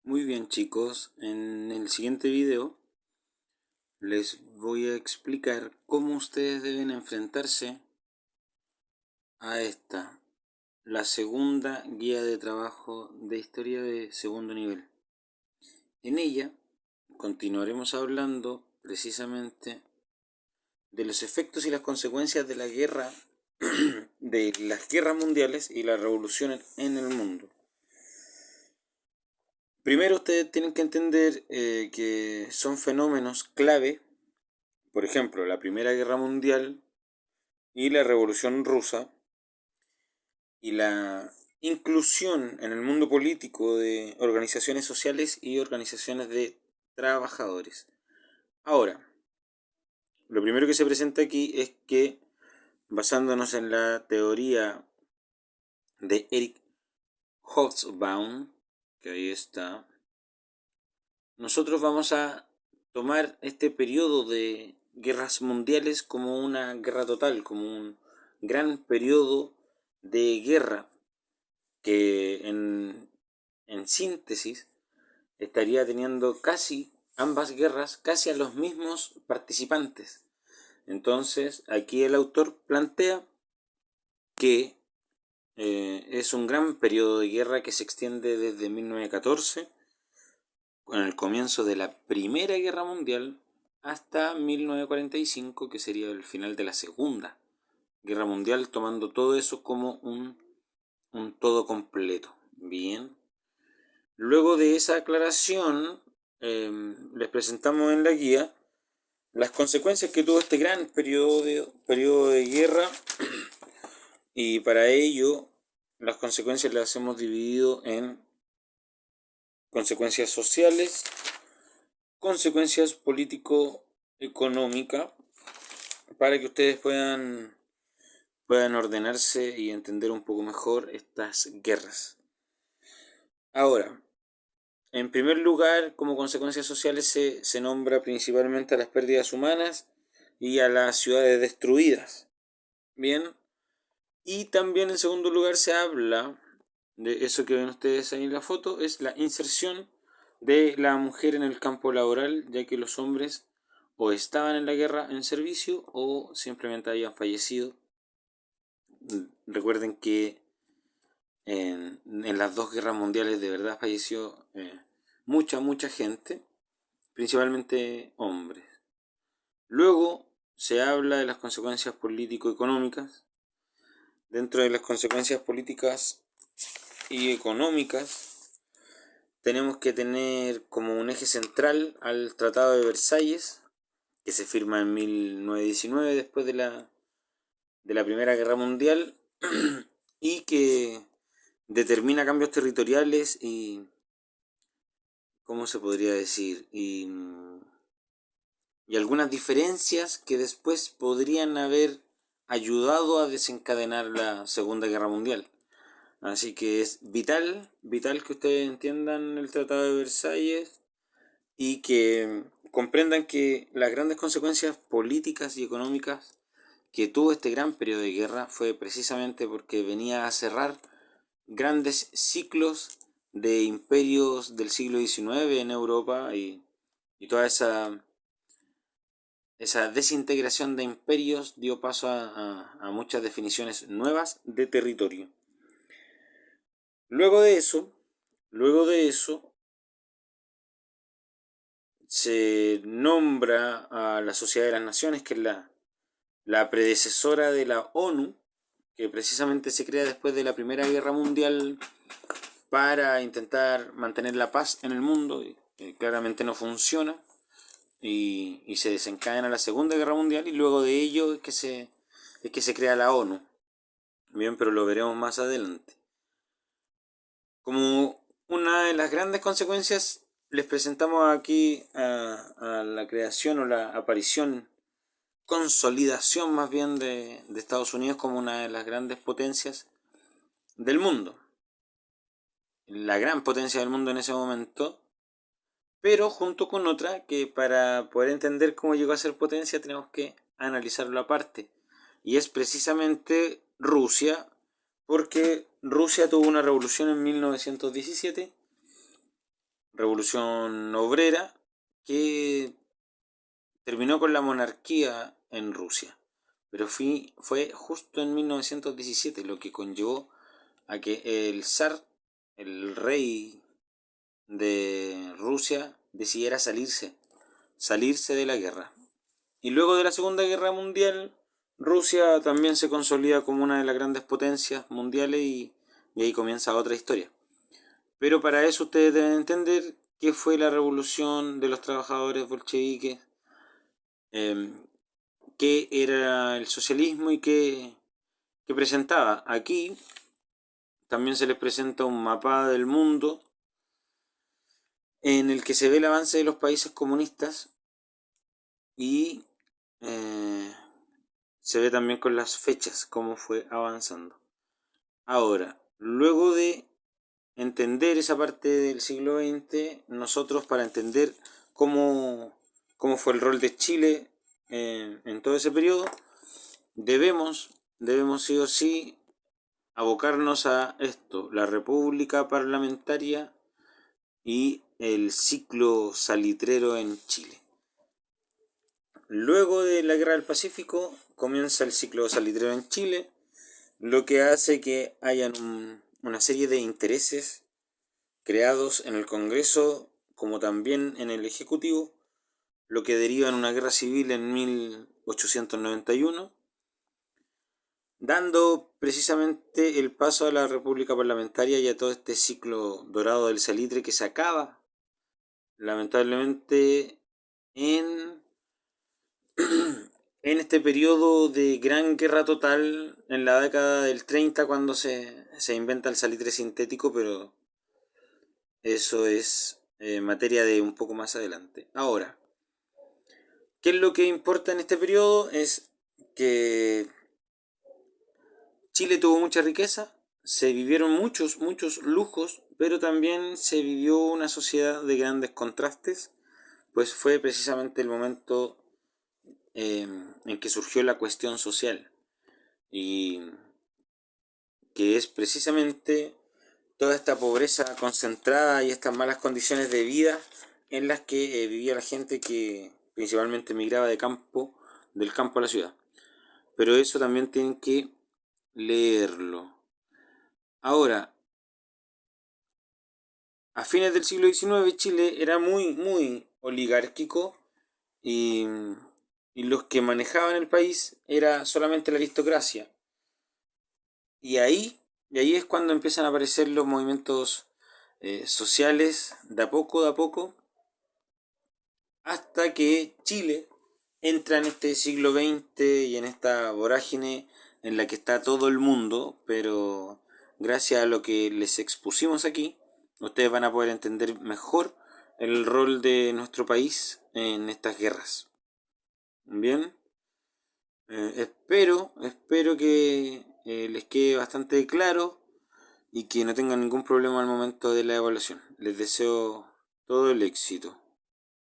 Muy bien, chicos, en el siguiente video les voy a explicar cómo ustedes deben enfrentarse a la segunda guía de trabajo de historia de segundo nivel. En ella continuaremos hablando precisamente de los efectos y las consecuencias de la guerra, de las guerras mundiales y las revoluciones en el mundo. Primero ustedes tienen que entender que son fenómenos clave. Por ejemplo, la Primera Guerra Mundial y la Revolución Rusa y la inclusión en el mundo político de organizaciones sociales y organizaciones de trabajadores. Ahora, lo primero que se presenta aquí es que, basándonos en la teoría de Eric Hobsbawm, que ahí está, nosotros vamos a tomar este periodo de guerras mundiales como una guerra total, como un gran periodo de guerra que en síntesis estaría teniendo casi ambas guerras casi a los mismos participantes. Entonces aquí el autor plantea que es un gran periodo de guerra que se extiende desde 1914, con el comienzo de la Primera Guerra Mundial, hasta 1945, que sería el final de la Segunda Guerra Mundial, tomando todo eso como un todo completo. Bien. Luego de esa aclaración, les presentamos en la guía las consecuencias que tuvo este gran periodo de guerra, y para ello las consecuencias las hemos dividido en consecuencias sociales, consecuencias político-económicas, para que ustedes puedan ordenarse y entender un poco mejor estas guerras. Ahora, en primer lugar, como consecuencias sociales se nombra principalmente a las pérdidas humanas y a las ciudades destruidas. Bien, y también en segundo lugar se habla de eso que ven ustedes ahí en la foto, es la inserción de la mujer en el campo laboral, ya que los hombres o estaban en la guerra en servicio o simplemente habían fallecido. Recuerden que en las dos guerras mundiales de verdad falleció mucha gente, principalmente hombres. Luego se habla de las consecuencias político-económicas. Dentro de las consecuencias políticas y económicas tenemos que tener como un eje central al Tratado de Versalles, que se firma en 1919 después de la Primera Guerra Mundial y que determina cambios territoriales y, ¿cómo se podría decir? Y algunas diferencias que después podrían haber ayudado a desencadenar la Segunda Guerra Mundial. Así que es vital que ustedes entiendan el Tratado de Versalles y que comprendan que las grandes consecuencias políticas y económicas que tuvo este gran periodo de guerra fue precisamente porque venía a cerrar grandes ciclos de imperios del siglo XIX en Europa y toda esa desintegración de imperios dio paso a muchas definiciones nuevas de territorio. Luego de eso, se nombra a la Sociedad de las Naciones, que es la predecesora de la ONU, que precisamente se crea después de la Primera Guerra Mundial para intentar mantener la paz en el mundo. Claramente no funciona y se desencadena la Segunda Guerra Mundial, y luego de ello es que se crea la ONU. Bien, pero lo veremos más adelante. Como una de las grandes consecuencias, les presentamos aquí a la creación o la aparición, consolidación más bien de Estados Unidos como una de las grandes potencias del mundo. La gran potencia del mundo en ese momento, pero junto con otra que, para poder entender cómo llegó a ser potencia, tenemos que analizarlo aparte. Y es precisamente Rusia, porque Rusia tuvo una revolución en 1917 revolución obrera que terminó con la monarquía en Rusia. Pero fue justo en 1917 lo que conllevó a que el zar, el rey de Rusia, decidiera salirse de la guerra. Y luego de la Segunda Guerra Mundial, Rusia también se consolida como una de las grandes potencias mundiales y ahí comienza otra historia. Pero para eso ustedes deben entender qué fue la revolución de los trabajadores bolcheviques, qué era el socialismo y qué presentaba. Aquí también se les presenta un mapa del mundo en el que se ve el avance de los países comunistas y se ve también con las fechas cómo fue avanzando. Ahora, luego de entender esa parte del siglo XX, nosotros para entender cómo fue el rol de Chile en todo ese periodo, debemos sí o sí abocarnos a esto, la república parlamentaria y el ciclo salitrero en Chile. Luego de la Guerra del Pacífico comienza el ciclo salitrero en Chile, lo que hace que hayan una serie de intereses creados en el Congreso como también en el Ejecutivo, lo que deriva en una guerra civil en 1891, dando precisamente el paso a la República Parlamentaria y a todo este ciclo dorado del salitre que se acaba, lamentablemente, en en este periodo de gran guerra total, en la década del 30, cuando se inventa el salitre sintético, pero eso es materia de un poco más adelante. Ahora, ¿qué es lo que importa en este periodo? Es que Chile tuvo mucha riqueza, se vivieron muchos lujos, pero también se vivió una sociedad de grandes contrastes, pues fue precisamente el momento en que surgió la cuestión social y que es precisamente toda esta pobreza concentrada y estas malas condiciones de vida en las que vivía la gente que principalmente migraba del campo a la ciudad. Pero eso también tienen que leerlo. Ahora, a fines del siglo XIX Chile era muy oligárquico y, y los que manejaban el país era solamente la aristocracia. Y ahí es cuando empiezan a aparecer los movimientos sociales de a poco, hasta que Chile entra en este siglo XX y en esta vorágine en la que está todo el mundo, pero gracias a lo que les expusimos aquí, ustedes van a poder entender mejor el rol de nuestro país en estas guerras. Bien, espero que les quede bastante claro y que no tengan ningún problema al momento de la evaluación. Les deseo todo el éxito.